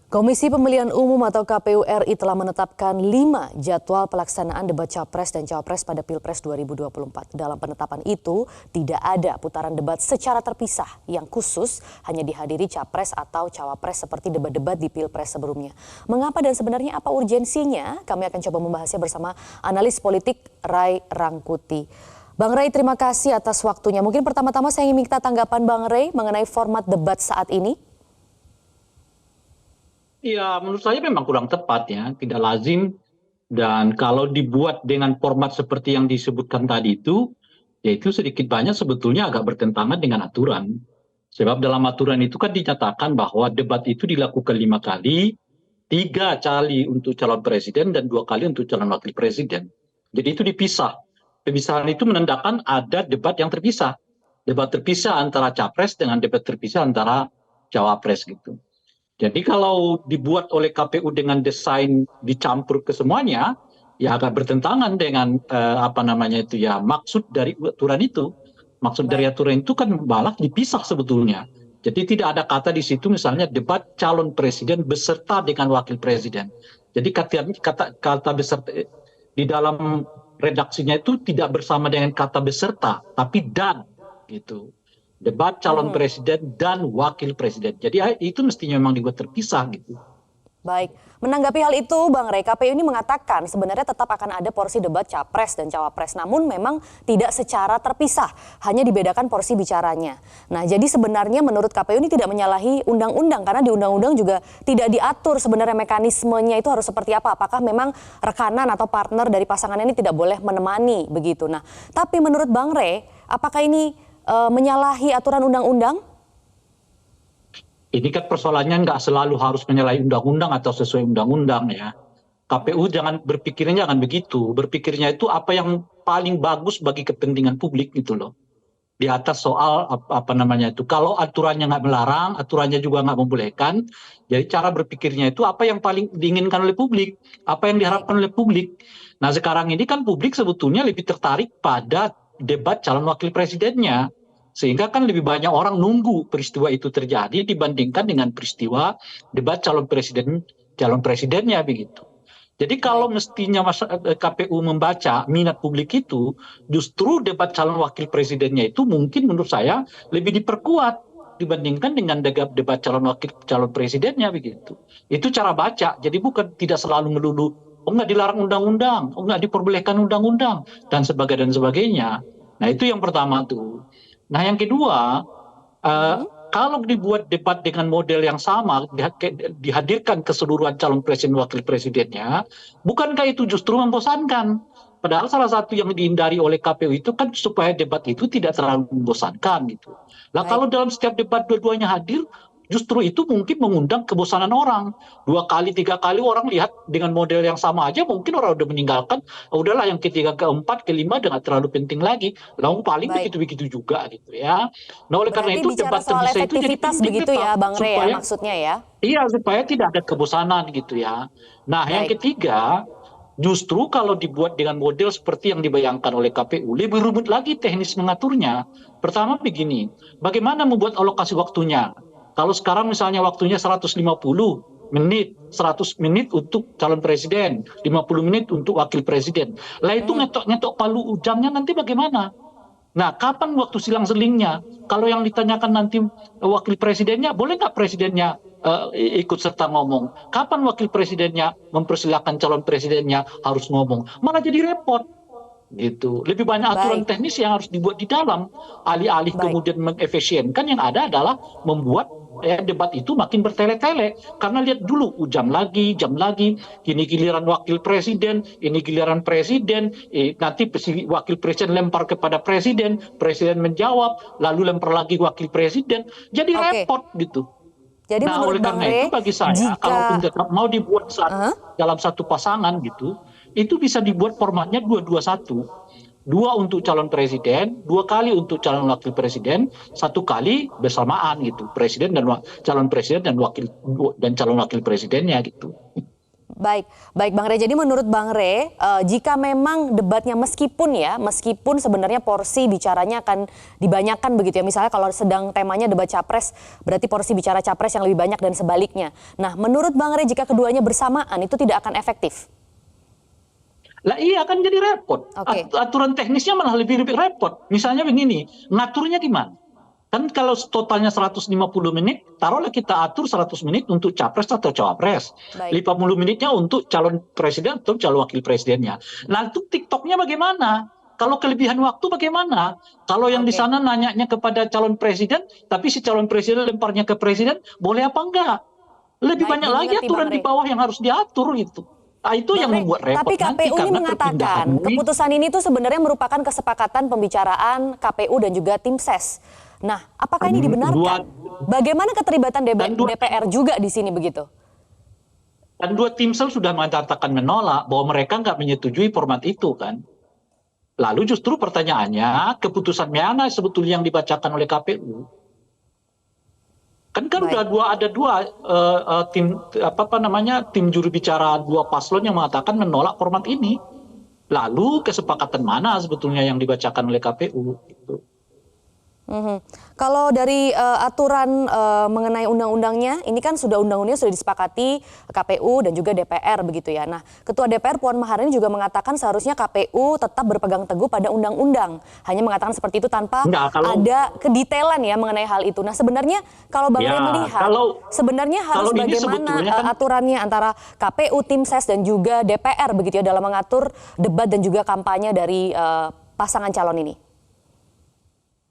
Komisi Pemilihan Umum atau KPU RI telah menetapkan 5 jadwal pelaksanaan debat Capres dan Cawapres pada Pilpres 2024. Dalam penetapan itu, tidak ada putaran debat secara terpisah yang khusus hanya dihadiri Capres atau Cawapres seperti debat-debat di Pilpres sebelumnya. Mengapa dan sebenarnya apa urgensinya? Kami akan coba membahasnya bersama analis politik Ray Rangkuti. Bang Ray, terima kasih atas waktunya. Mungkin pertama-tama saya ingin minta tanggapan Bang Ray mengenai format debat saat ini. Ya, menurut saya memang kurang tepat ya, tidak lazim. Dan kalau dibuat dengan format seperti yang disebutkan tadi itu, yaitu sedikit banyak sebetulnya agak bertentangan dengan aturan. Sebab dalam aturan itu kan dinyatakan bahwa debat itu dilakukan 5 kali, 3 kali untuk calon presiden dan 2 kali untuk calon wakil presiden. Jadi itu dipisah. Pemisahan itu menandakan ada debat yang terpisah. Debat terpisah antara capres dengan debat terpisah antara cawapres gitu. Jadi kalau dibuat oleh KPU dengan desain dicampur ke semuanya, ya agak bertentangan dengan apa namanya itu ya maksud dari aturan itu. Maksud dari Baik. aturan itu kan malah dipisah sebetulnya. Jadi tidak ada kata di situ misalnya debat calon presiden beserta dengan wakil presiden. Jadi kata beserta di dalam redaksinya itu tidak bersama dengan kata beserta, tapi dan gitu. Debat calon presiden dan wakil presiden. Jadi itu mestinya memang dibuat terpisah gitu. Baik, menanggapi hal itu Bang Ray, KPU ini mengatakan sebenarnya tetap akan ada porsi debat Capres dan Cawapres. Namun memang tidak secara terpisah, hanya dibedakan porsi bicaranya. Nah jadi sebenarnya menurut KPU ini tidak menyalahi undang-undang. Karena di undang-undang juga tidak diatur sebenarnya mekanismenya itu harus seperti apa. Apakah memang rekanan atau partner dari pasangan ini tidak boleh menemani begitu. Nah tapi menurut Bang Ray, apakah ini menyalahi aturan undang-undang? Ini kan persoalannya nggak selalu harus menyalahi undang-undang atau sesuai undang-undang ya. KPU jangan berpikirnya jangan begitu. Berpikirnya itu apa yang paling bagus bagi kepentingan publik gitu loh. Di atas soal apa namanya itu. Kalau aturannya nggak melarang, aturannya juga nggak membolehkan. Jadi cara berpikirnya itu apa yang paling diinginkan oleh publik, apa yang diharapkan oleh publik. Nah sekarang ini kan publik sebetulnya lebih tertarik pada debat calon wakil presidennya. Sehingga kan lebih banyak orang nunggu peristiwa itu terjadi dibandingkan dengan peristiwa debat calon presidennya begitu. Jadi kalau Baik. mestinya KPU membaca minat publik itu, justru debat calon wakil presidennya itu mungkin menurut saya lebih diperkuat dibandingkan dengan debat calon presidennya begitu. Itu cara baca. Jadi bukan tidak selalu melulu oh nggak dilarang undang-undang, oh nggak diperbolehkan undang-undang dan sebagainya. Nah itu yang pertama tuh. Nah yang kedua, kalau dibuat debat dengan model yang sama, dihadirkan keseluruhan calon presiden wakil presidennya, bukankah itu justru membosankan? Padahal salah satu yang dihindari oleh KPU itu kan supaya debat itu tidak terlalu membosankan gitu. Nah Baik. kalau dalam setiap debat dua-duanya hadir, justru itu mungkin mengundang kebosanan orang. 2 kali, 3 kali orang lihat dengan model yang sama aja, mungkin orang udah meninggalkan, udahlah yang ketiga, keempat, kelima dengan terlalu penting lagi. Lalu paling Baik. begitu-begitu juga gitu ya. Nah oleh karena Berarti itu bicara debat soal terpisah itu jadi efektivitas penting begitu tetap ya Bang Ray ya supaya maksudnya ya? iya supaya tidak ada kebosanan gitu ya. Nah yang Baik. ketiga, justru kalau dibuat dengan model seperti yang dibayangkan oleh KPU, lebih rumit lagi teknis mengaturnya. Pertama begini, bagaimana membuat alokasi waktunya? Kalau sekarang misalnya waktunya 150 menit, 100 menit untuk calon presiden, 50 menit untuk wakil presiden. Lah itu ngetok-ngetok palu ujangnya nanti bagaimana? Nah, kapan waktu silang-selingnya? Kalau yang ditanyakan nanti wakil presidennya, boleh nggak presidennya ikut serta ngomong? Kapan wakil presidennya mempersilahkan calon presidennya harus ngomong? Malah jadi repot gitu. Lebih banyak aturan Baik. teknis yang harus dibuat di dalam. Alih-alih Baik. kemudian mengefisienkan, yang ada adalah membuat debat itu makin bertele-tele. Karena lihat dulu, jam lagi, ini giliran wakil presiden, ini giliran presiden, nanti wakil presiden lempar kepada presiden menjawab, lalu lempar lagi wakil presiden, jadi Oke. repot gitu. Jadi Nah, menurut oleh Bang karena itu Ray, bagi saya, kalaupun jika tetap mau dibuat dalam satu pasangan gitu, itu bisa dibuat formatnya 2-2-1. 2 untuk calon presiden, 2 kali untuk calon wakil presiden, 1 kali bersamaan gitu, presiden dan calon presiden dan calon wakil presidennya gitu. Baik, baik Bang Rey. Jadi menurut Bang Rey, jika memang debatnya meskipun sebenarnya porsi bicaranya akan dibanyakan begitu ya. Misalnya kalau sedang temanya debat capres, berarti porsi bicara capres yang lebih banyak dan sebaliknya. Nah, menurut Bang Rey jika keduanya bersamaan itu tidak akan efektif. Lah iya kan jadi repot. Oke. Aturan teknisnya malah lebih repot. Misalnya begini, ngaturnya di mana? Kan kalau totalnya 150 menit, taruhlah kita atur 100 menit untuk capres atau cawapres. Baik. 50 menitnya untuk calon presiden atau calon wakil presidennya. Nah, untuk TikToknya bagaimana? Kalau kelebihan waktu bagaimana? Kalau yang di Oke. sana nanyanya kepada calon presiden, tapi si calon presiden lemparnya ke presiden, boleh apa enggak? Lebih Baik, banyak lagi dimengerti Bang aturan di Rey. bawah yang harus diatur gitu. Nah, itu Bang yang Rey, membuat repot tapi nanti KPU ini karena mengatakan perpindahan ini. keputusan ini tuh sebenarnya merupakan kesepakatan pembicaraan KPU dan juga tim ses. Nah, apakah ini dibenarkan? Bagaimana keterlibatan Dan dua DPR juga di sini begitu? Dan dua tim sel sudah mengatakan menolak bahwa mereka nggak menyetujui format itu kan. Lalu justru pertanyaannya, keputusan mana sebetulnya yang dibacakan oleh KPU? Kan Baik. ada dua tim tim juru bicara dua paslon yang mengatakan menolak format ini. Lalu kesepakatan mana sebetulnya yang dibacakan oleh KPU? Gitu. Mhm. Kalau dari aturan mengenai undang-undangnya, ini kan undang-undangnya sudah disepakati KPU dan juga DPR begitu ya. Nah, Ketua DPR Puan Maharani juga mengatakan seharusnya KPU tetap berpegang teguh pada undang-undang. Hanya mengatakan seperti itu tanpa Enggak, ada kedetailan ya mengenai hal itu. Nah, sebenarnya kalau Bang Rey melihat, sebenarnya harus kalau ini bagaimana sebetulnya kan aturannya antara KPU, tim ses dan juga DPR begitu ya dalam mengatur debat dan juga kampanye dari pasangan calon ini.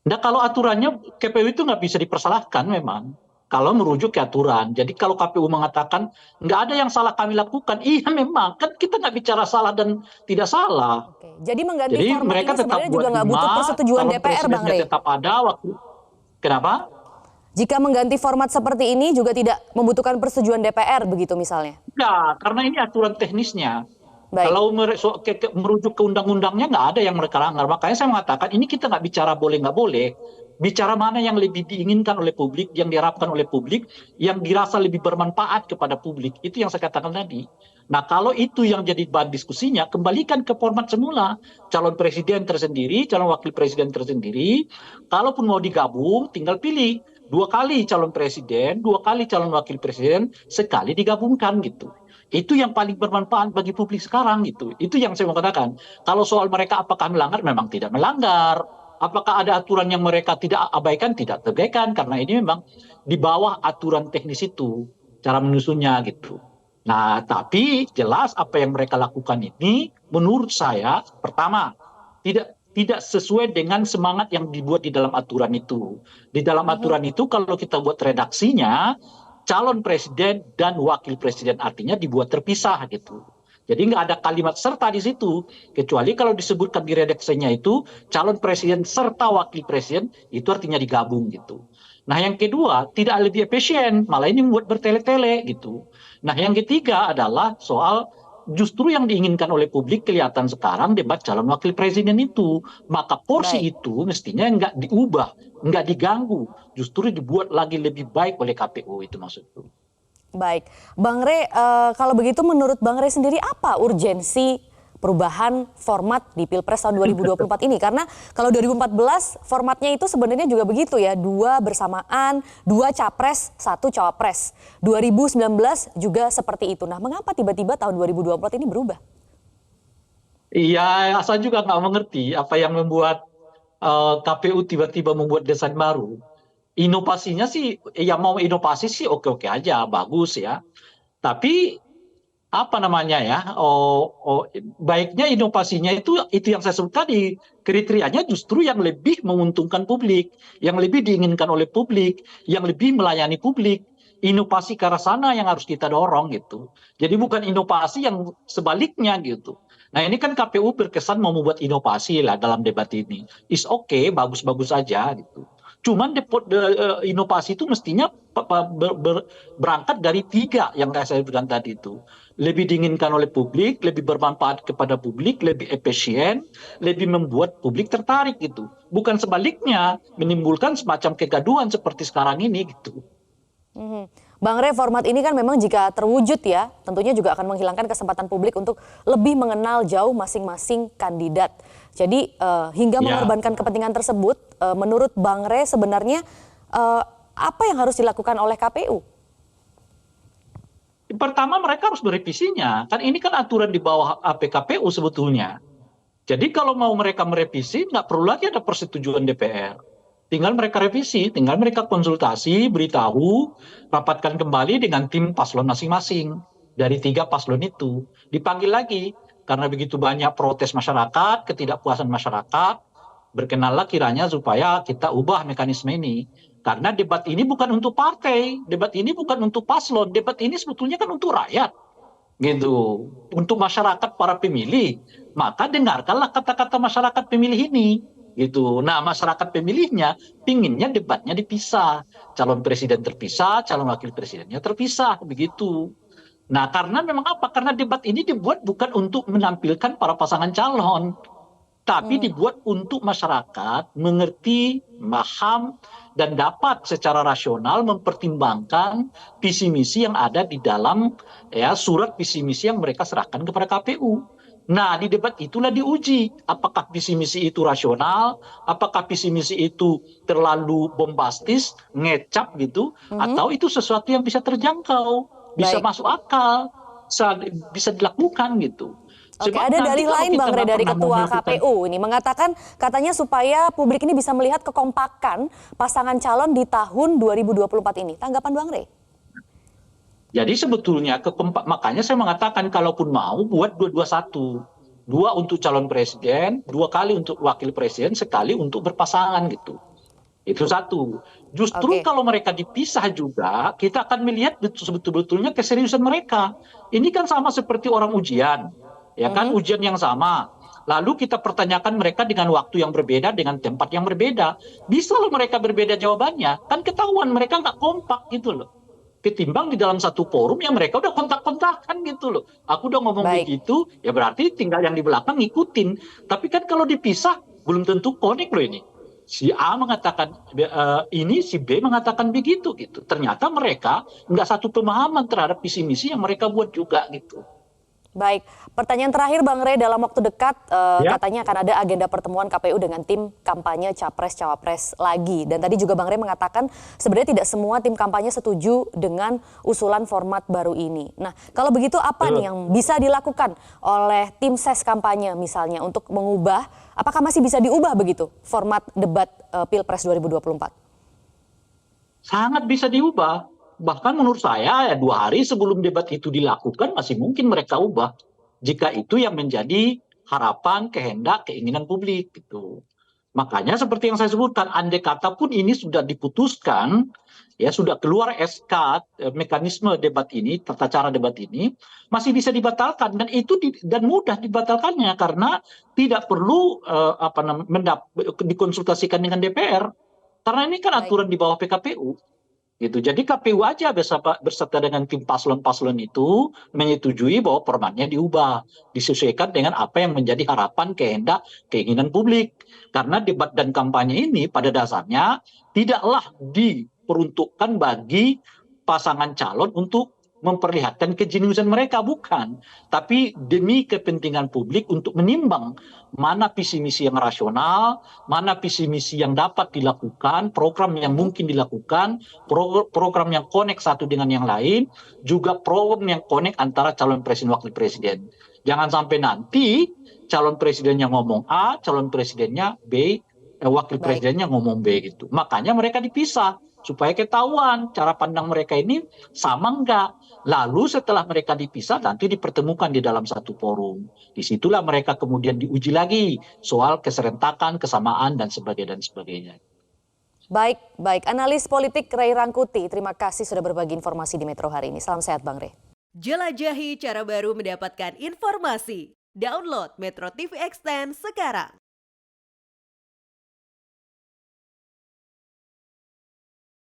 Nah, kalau aturannya KPU itu nggak bisa dipersalahkan memang. Kalau merujuk ke aturan. Jadi kalau KPU mengatakan nggak ada yang salah kami lakukan, iya memang. Kan kita nggak bicara salah dan tidak salah. Oke, jadi mengganti Jadi format mereka ini tetap sebenarnya juga buat nggak butuh lima, persetujuan calon DPR, Bang presidennya Rey. tetap ada. Kenapa? Jika mengganti format seperti ini juga tidak membutuhkan persetujuan DPR begitu misalnya. Ya, karena ini aturan teknisnya. Baik, Kalau merujuk ke undang-undangnya nggak ada yang mereka langgar. Makanya saya mengatakan ini kita nggak bicara boleh nggak boleh. Bicara mana yang lebih diinginkan oleh publik, yang diharapkan oleh publik, yang dirasa lebih bermanfaat kepada publik. Itu yang saya katakan tadi. Nah, kalau itu yang jadi bahan diskusinya, kembalikan ke format semula. Calon presiden tersendiri, calon wakil presiden tersendiri. Kalaupun mau digabung, tinggal pilih. 2 kali calon presiden, 2 kali calon wakil presiden, sekali digabungkan gitu. Itu yang paling bermanfaat bagi publik sekarang gitu. Itu yang saya mau katakan. Kalau soal mereka apakah melanggar, memang tidak melanggar. Apakah ada aturan yang mereka tidak abaikan? Tidak terabaikan. Karena ini memang di bawah aturan teknis itu. Cara menyusunnya gitu. Nah, tapi jelas apa yang mereka lakukan ini menurut saya pertama tidak sesuai dengan semangat yang dibuat di dalam aturan itu. Di dalam aturan itu kalau kita buat redaksinya calon presiden dan wakil presiden artinya dibuat terpisah gitu. Jadi nggak ada kalimat serta di situ kecuali kalau disebutkan di redaksinya itu calon presiden serta wakil presiden itu artinya digabung gitu. Nah yang kedua tidak lebih efisien malah ini membuat bertele-tele gitu. Nah yang ketiga adalah soal justru yang diinginkan oleh publik kelihatan sekarang debat calon wakil presiden itu. Maka porsi baik. itu mestinya nggak diubah, nggak diganggu. Justru dibuat lagi lebih baik oleh KPU itu maksudku. Baik, Bang Rey, kalau begitu menurut Bang Rey sendiri apa urgensi perubahan format di Pilpres tahun 2024 ini? Karena kalau 2014 formatnya itu sebenarnya juga begitu ya, 2 bersamaan, 2 capres, 1 cawapres. 2019 juga seperti itu. Nah, mengapa tiba-tiba tahun 2024 ini berubah? Iya, saya juga nggak mengerti apa yang membuat KPU tiba-tiba membuat desain baru. Inovasinya sih, ya mau inovasi sih oke-oke aja, bagus ya. Tapi apa namanya ya? Baiknya inovasinya itu yang saya sebut tadi kriterianya justru yang lebih menguntungkan publik, yang lebih diinginkan oleh publik, yang lebih melayani publik. Inovasi ke arah sana yang harus kita dorong gitu. Jadi bukan inovasi yang sebaliknya gitu. Nah ini kan KPU berkesan mau membuat inovasi lah dalam debat ini. Is okay, bagus-bagus aja gitu. Cuman inovasi itu mestinya berangkat dari 3 yang saya sebutkan tadi itu. Lebih diinginkan oleh publik, lebih bermanfaat kepada publik, lebih efisien, lebih membuat publik tertarik gitu. Bukan sebaliknya menimbulkan semacam kegaduhan seperti sekarang ini gitu. Mhm. Bang Rey, format ini kan memang jika terwujud ya, tentunya juga akan menghilangkan kesempatan publik untuk lebih mengenal jauh masing-masing kandidat. Jadi hingga Ya, mengorbankan kepentingan tersebut, menurut Bang Rey sebenarnya apa yang harus dilakukan oleh KPU? pertama mereka harus merevisinya. Kan ini kan aturan di bawah APKPU sebetulnya. Jadi kalau mau mereka merevisi, nggak perlu lagi ada persetujuan DPR. Tinggal mereka revisi, tinggal mereka konsultasi, beritahu, rapatkan kembali dengan tim paslon masing-masing. Dari 3 paslon itu. Dipanggil lagi, karena begitu banyak protes masyarakat, ketidakpuasan masyarakat, berkenallah kiranya supaya kita ubah mekanisme ini. Karena debat ini bukan untuk partai, debat ini bukan untuk paslon, debat ini sebetulnya kan untuk rakyat gitu, untuk masyarakat para pemilih. Maka dengarkanlah kata-kata masyarakat pemilih ini gitu. Nah, masyarakat pemilihnya pinginnya debatnya dipisah, calon presiden terpisah, calon wakil presidennya terpisah begitu. Nah, karena memang apa, karena debat ini dibuat bukan untuk menampilkan para pasangan calon, tapi Hmm, dibuat untuk masyarakat mengerti, paham, dan dapat secara rasional mempertimbangkan visi misi yang ada di dalam ya surat visi misi yang mereka serahkan kepada KPU. Nah, di debat itulah diuji apakah visi misi itu rasional, apakah visi misi itu terlalu bombastis, ngecap gitu, mhm. atau itu sesuatu yang bisa terjangkau, bisa Baik. masuk akal, bisa, bisa dilakukan gitu. Oke, Sebab ada nanti dalih kalau lain kita Bang Rey nggak dari pernah mau Ketua melakukan. KPU ini mengatakan katanya supaya publik ini bisa melihat kekompakan pasangan calon di tahun 2024 ini. Tanggapan Bang Rey? Jadi sebetulnya makanya saya mengatakan kalaupun mau buat dua-dua-satu. Dua untuk calon presiden, 2 kali untuk wakil presiden, sekali untuk berpasangan gitu. Itu satu. Justru Oke. kalau mereka dipisah juga, kita akan melihat betul-betulnya keseriusan mereka. Ini kan sama seperti orang ujian. Ya kan, Mhm. ujian yang sama. Lalu kita pertanyakan mereka dengan waktu yang berbeda, dengan tempat yang berbeda. Bisa loh mereka berbeda jawabannya. Kan ketahuan mereka nggak kompak gitu loh. Ketimbang di dalam satu forum yang mereka udah kontak-kontakan gitu loh. Aku udah ngomong Baik. begitu, ya berarti tinggal yang di belakang ngikutin. Tapi kan kalau dipisah, belum tentu connect loh ini. Si A mengatakan ini, si B mengatakan begitu gitu. Ternyata mereka nggak satu pemahaman terhadap visi misi yang mereka buat juga gitu. Baik, pertanyaan terakhir Bang Rey, dalam waktu dekat Ya, katanya akan ada agenda pertemuan KPU dengan tim kampanye Capres-Cawapres lagi. Dan tadi juga Bang Rey mengatakan sebenarnya tidak semua tim kampanye setuju dengan usulan format baru ini. Nah, kalau begitu apa nih betul. yang bisa dilakukan oleh tim ses kampanye misalnya untuk mengubah, apakah masih bisa diubah begitu format debat Pilpres 2024? Sangat bisa diubah. Bahkan menurut saya ya 2 hari sebelum debat itu dilakukan masih mungkin mereka ubah. Jika itu yang menjadi harapan, kehendak, keinginan publik gitu. Makanya seperti yang saya sebutkan, andai kata pun ini sudah diputuskan, ya sudah keluar SK mekanisme debat ini, tata cara debat ini, masih bisa dibatalkan dan itu dan mudah dibatalkannya karena tidak perlu dikonsultasikan dengan DPR. Karena ini kan Baik. aturan di bawah PKPU gitu. Jadi KPU aja berserta dengan tim paslon-paslon itu menyetujui bahwa formatnya diubah, disesuaikan dengan apa yang menjadi harapan, kehendak, keinginan publik. Karena debat dan kampanye ini pada dasarnya tidaklah diperuntukkan bagi pasangan calon untuk memperlihatkan kejeniusan mereka, bukan, tapi demi kepentingan publik untuk menimbang mana visi misi yang rasional, mana visi misi yang dapat dilakukan, program yang Mhm. mungkin dilakukan, program yang connect satu dengan yang lain, juga program yang connect antara calon presiden wakil presiden. Jangan sampai nanti calon presidennya ngomong A, calon presidennya B, wakil Baik. presidennya ngomong B gitu. Makanya mereka dipisah supaya ketahuan cara pandang mereka ini sama enggak. Lalu setelah mereka dipisah nanti dipertemukan di dalam satu forum. Disitulah mereka kemudian diuji lagi soal keserentakan, kesamaan dan sebagainya dan sebagainya. Baik, baik. Analis politik Rey Rangkuti, terima kasih sudah berbagi informasi di Metro hari ini. Salam sehat Bang Rey. Jelajahi cara baru mendapatkan informasi. Download Metro TV Extend sekarang.